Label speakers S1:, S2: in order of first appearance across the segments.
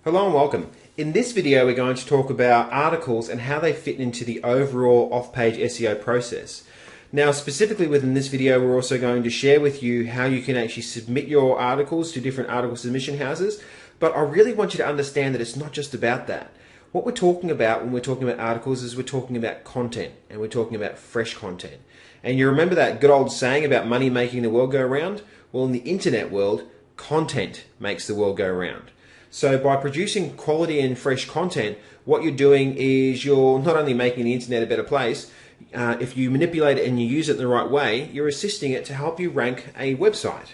S1: Hello and welcome. In this video we're going to talk about articles and how they fit into the overall off-page SEO process. Now specifically within this video we're also going to share with you how you can actually submit your articles to different article submission houses, but I really want you to understand that it's not just about that. What we're talking about when we're talking about articles is we're talking about content, and we're talking about fresh content. And you remember that good old saying about money making the world go round? Well, in the internet world, content makes the world go round. So by producing quality and fresh content, what you're doing is you're not only making the internet a better place, if you manipulate it and you use it in the right way, you're assisting it to help you rank a website.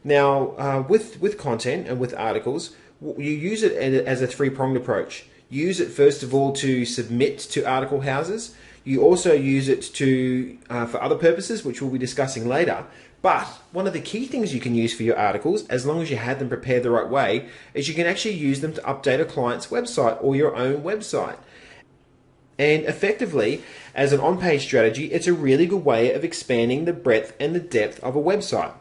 S1: Now, with content and with articles, you use it as a three-pronged approach. You use it first of all to submit to article houses. You also use it for other purposes, which we'll be discussing later. But one of the key things you can use for your articles, as long as you have them prepared the right way, is you can actually use them to update a client's website or your own website. And effectively, as an on-page strategy, it's a really good way of expanding the breadth and the depth of a website.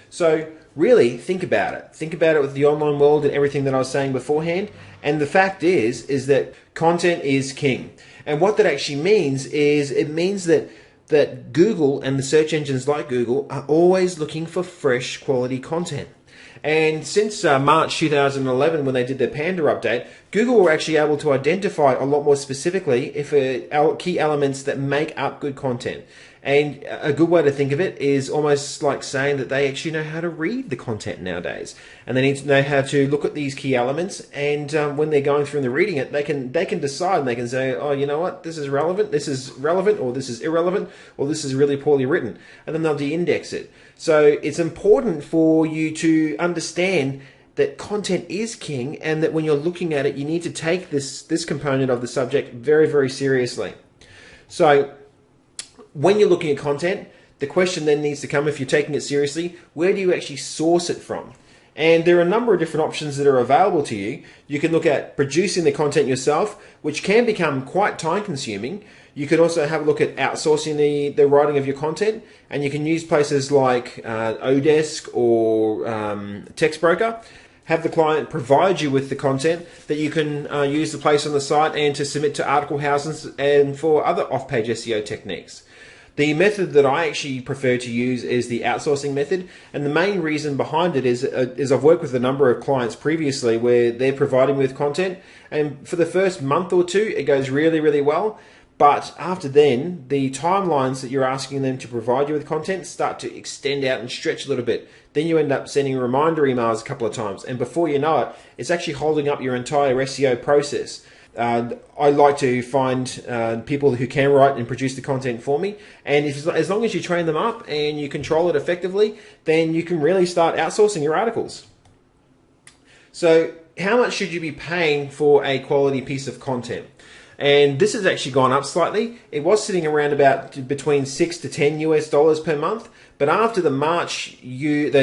S1: So really think about it. Think about it with the online world and everything that I was saying beforehand. And the fact is that content is king. And what that actually means is it means that Google and the search engines like Google are always looking for fresh quality content. And since March 2011, when they did their Panda update, Google were actually able to identify a lot more specifically key elements that make up good content. And a good way to think of it is almost like saying that they actually know how to read the content nowadays, and they need to know how to look at these key elements. And when they're going through and they're reading it, they can decide, and they can say, oh, you know what, this is relevant, or this is irrelevant, or this is really poorly written, and then they'll de-index it. So it's important for you to understand that content is king, and that when you're looking at it, you need to take this component of the subject very, very seriously. So when you're looking at content, the question then needs to come, if you're taking it seriously, where do you actually source it from? And there are a number of different options that are available to you. You can look at producing the content yourself, which can become quite time consuming. You could also have a look at outsourcing the writing of your content, and you can use places like Odesk or TextBroker. Have the client provide you with the content that you can use to place on the site and to submit to article houses and for other off-page SEO techniques. The method that I actually prefer to use is the outsourcing method, and the main reason behind it is I've worked with a number of clients previously where they're providing me with content, and for the first month or two it goes really, really well. But after then, the timelines that you're asking them to provide you with content start to extend out and stretch a little bit. Then you end up sending reminder emails a couple of times, and before you know it, it's actually holding up your entire SEO process. I like to find people who can write and produce the content for me, and as long as you train them up and you control it effectively, then you can really start outsourcing your articles. So how much should you be paying for a quality piece of content? And this has actually gone up slightly. It was sitting around about between $6 to $10 per month, but after the March Panda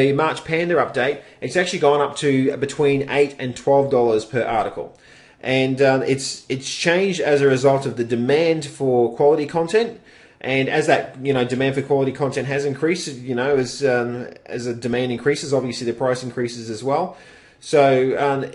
S1: update, it's actually gone up to between $8 and $12 per article. And it's changed as a result of the demand for quality content. And as that demand for quality content has increased, as the demand increases, obviously the price increases as well. So,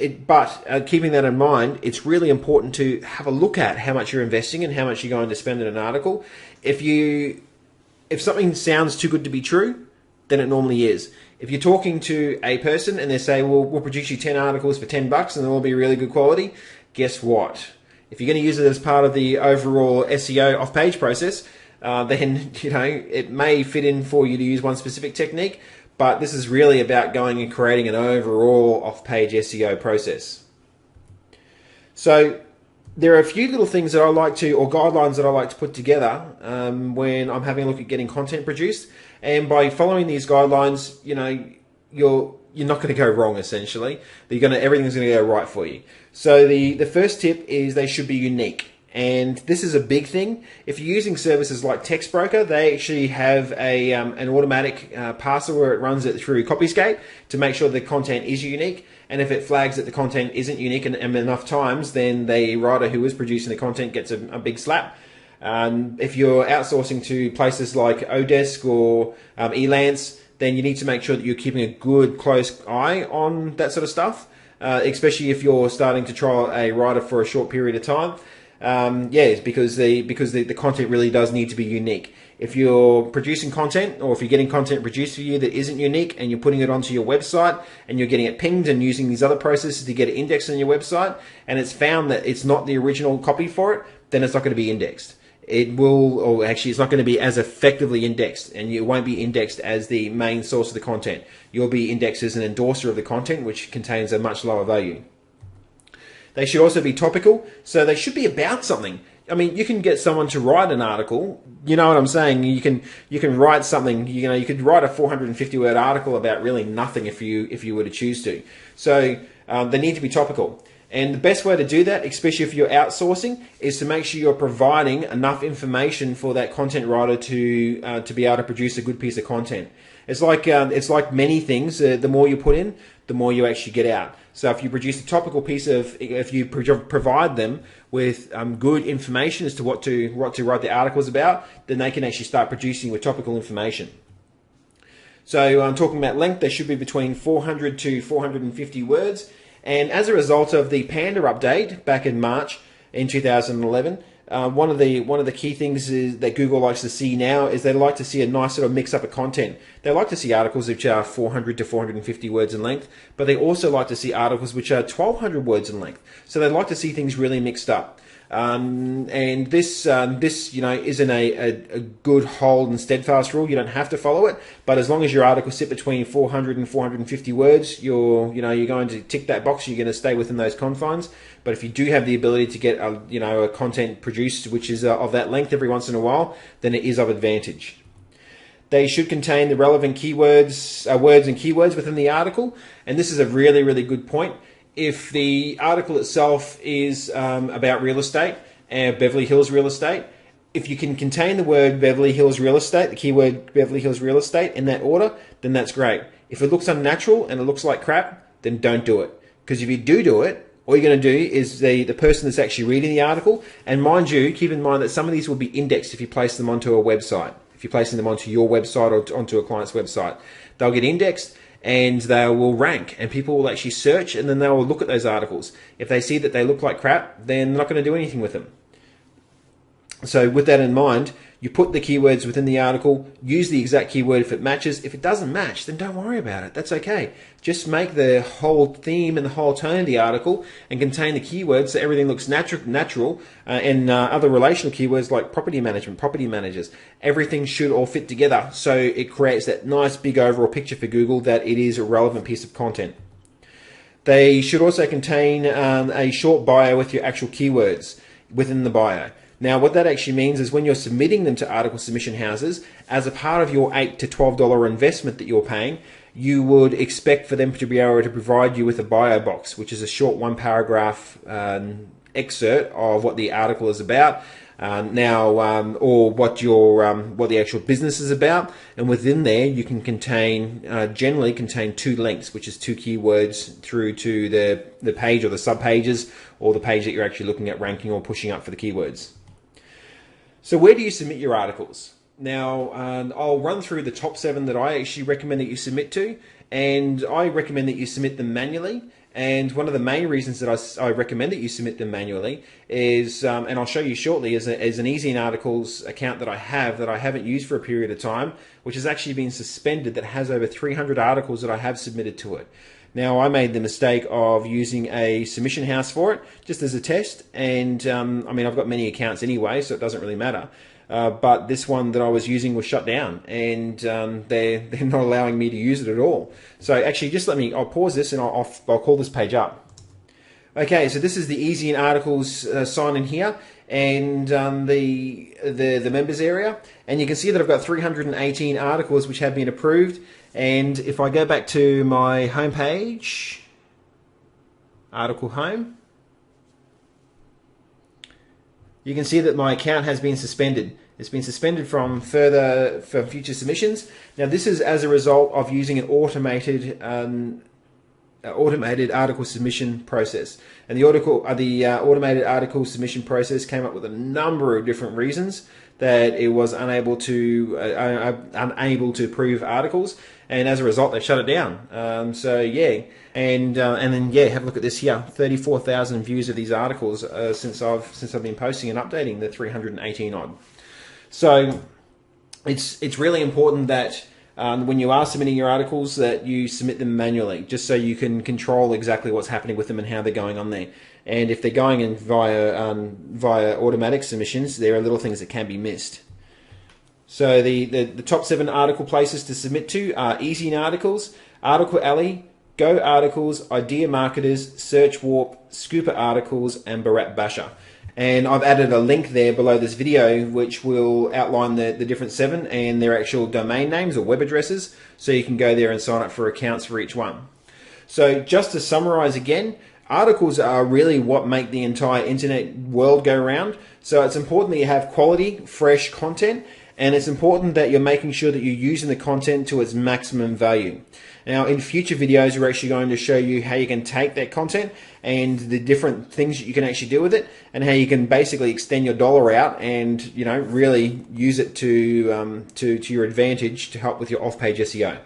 S1: keeping that in mind, it's really important to have a look at how much you're investing and how much you're going to spend in an article. If something sounds too good to be true, then it normally is. If you're talking to a person and they say, well, we'll produce you 10 articles for $10 and they'll all be really good quality, guess what? If you're going to use it as part of the overall SEO off-page process, then it may fit in for you to use one specific technique, but this is really about going and creating an overall off-page SEO process. So there are a few little things that I like to, or guidelines that I like to put together when I'm having a look at getting content produced. And by following these guidelines, you're not going to go wrong, essentially. Everything's going to go right for you. So the first tip is they should be unique. And this is a big thing. If you're using services like TextBroker, they actually have an automatic parser where it runs it through Copyscape to make sure the content is unique. And if it flags that the content isn't unique enough times, then the writer who is producing the content gets a big slap. If you're outsourcing to places like Odesk or Elance, then you need to make sure that you're keeping a good, close eye on that sort of stuff. especially if you're starting to trial a writer for a short period of time. It's because the content really does need to be unique. If you're producing content, or if you're getting content produced for you that isn't unique, and you're putting it onto your website and you're getting it pinged and using these other processes to get it indexed on your website, and it's found that it's not the original copy for it, then it's not going to be indexed. It will, or actually it's not going to be as effectively indexed, and you won't be indexed as the main source of the content. You'll be indexed as an endorser of the content, which contains a much lower value. They should also be topical, so they should be about something. I mean, you can get someone to write an article. You know what I'm saying? You can write something. You could write a 450 word article about really nothing if you were to choose to. So they need to be topical. And the best way to do that, especially if you're outsourcing, is to make sure you're providing enough information for that content writer to be able to produce a good piece of content. It's like many things. The more you put in, the more you actually get out. So if you produce a topical piece if you provide them with good information as to what to write the articles about, then they can actually start producing with topical information. So I'm talking about length. They should be between 400 to 450 words. And as a result of the Panda update back in March in 2011, one of the key things that Google likes to see now is they like to see a nice sort of mix up of content. They like to see articles which are 400 to 450 words in length, but they also like to see articles which are 1,200 words in length. So they like to see things really mixed up. And this isn't a good, hold and steadfast rule. You don't have to follow it, but as long as your articles sit between 400 and 450 words, you're going to tick that box. You're going to stay within those confines. But if you do have the ability to get a content produced which is of that length every once in a while, then it is of advantage. They should contain the relevant keywords, words and keywords within the article, and this is a really, really good point. If the article itself is about real estate and Beverly Hills real estate, if you can contain the word Beverly Hills real estate, the keyword Beverly Hills real estate in that order, then that's great. If it looks unnatural and it looks like crap, then don't do it. Because if you do it, all you're going to do is the person that's actually reading the article, and mind you, keep in mind that some of these will be indexed if you place them onto a website. If you're placing them onto your website or onto a client's website, they'll get indexed and they will rank, and people will actually search, and then they will look at those articles. If they see that they look like crap, then they're not going to do anything with them. So with that in mind, you put the keywords within the article, use the exact keyword if it matches. If it doesn't match, then don't worry about it. That's okay. Just make the whole theme and the whole tone of the article and contain the keywords so everything looks natural, and other relational keywords like property management, property managers. Everything should all fit together so it creates that nice big overall picture for Google that it is a relevant piece of content. They should also contain a short bio with your actual keywords within the bio. Now, what that actually means is when you're submitting them to article submission houses, as a part of your $8 to $12 investment that you're paying, you would expect for them to be able to provide you with a bio box, which is a short one-paragraph excerpt of what the article is about, or what the actual business is about, and within there you can generally contain 2 links, which is 2 keywords through to the page or the sub-pages or the page that you're actually looking at ranking or pushing up for the keywords. So where do you submit your articles? Now, I'll run through the top 7 that I actually recommend that you submit to, and I recommend that you submit them manually. And one of the main reasons that I recommend that you submit them manually is, and I'll show you shortly, is an Easy in Articles account that I haven't used for a period of time, which has actually been suspended, that has over 300 articles that I have submitted to it. Now, I made the mistake of using a submission house for it, just as a test, and I mean, I've got many accounts anyway, so it doesn't really matter. But this one that I was using was shut down, and they're not allowing me to use it at all. So actually, just I'll pause this and I'll call this page up. Okay, so this is the Easy in Articles sign in here, and the members area, and you can see that I've got 318 articles which have been approved. And if I go back to my home page, article home, you can see that my account has been suspended. It's been suspended from future submissions. Now, this is as a result of using an automated article submission process. And the automated article submission process came up with a number of different reasons that it was unable to approve articles, and as a result they shut it down. So yeah, and then yeah, have a look at this here: 34,000 views of these articles since I've been posting and updating the 318 odd. So it's really important that when you are submitting your articles that you submit them manually, just so you can control exactly what's happening with them and how they're going on there. And if they're going in via automatic submissions, there are little things that can be missed. So the top 7 article places to submit to are Easy Articles, Article Alley, Go Articles, Idea Marketers, Search Warp, Scooper Articles, and Bharat Basha. And I've added a link there below this video which will outline the different 7 and their actual domain names or web addresses, so you can go there and sign up for accounts for each one. So just to summarize again, articles are really what make the entire internet world go round. So it's important that you have quality, fresh content, and it's important that you're making sure that you're using the content to its maximum value. Now, in future videos, we're actually going to show you how you can take that content and the different things that you can actually do with it, and how you can basically extend your dollar out and, you know, really use it to your advantage to help with your off-page SEO.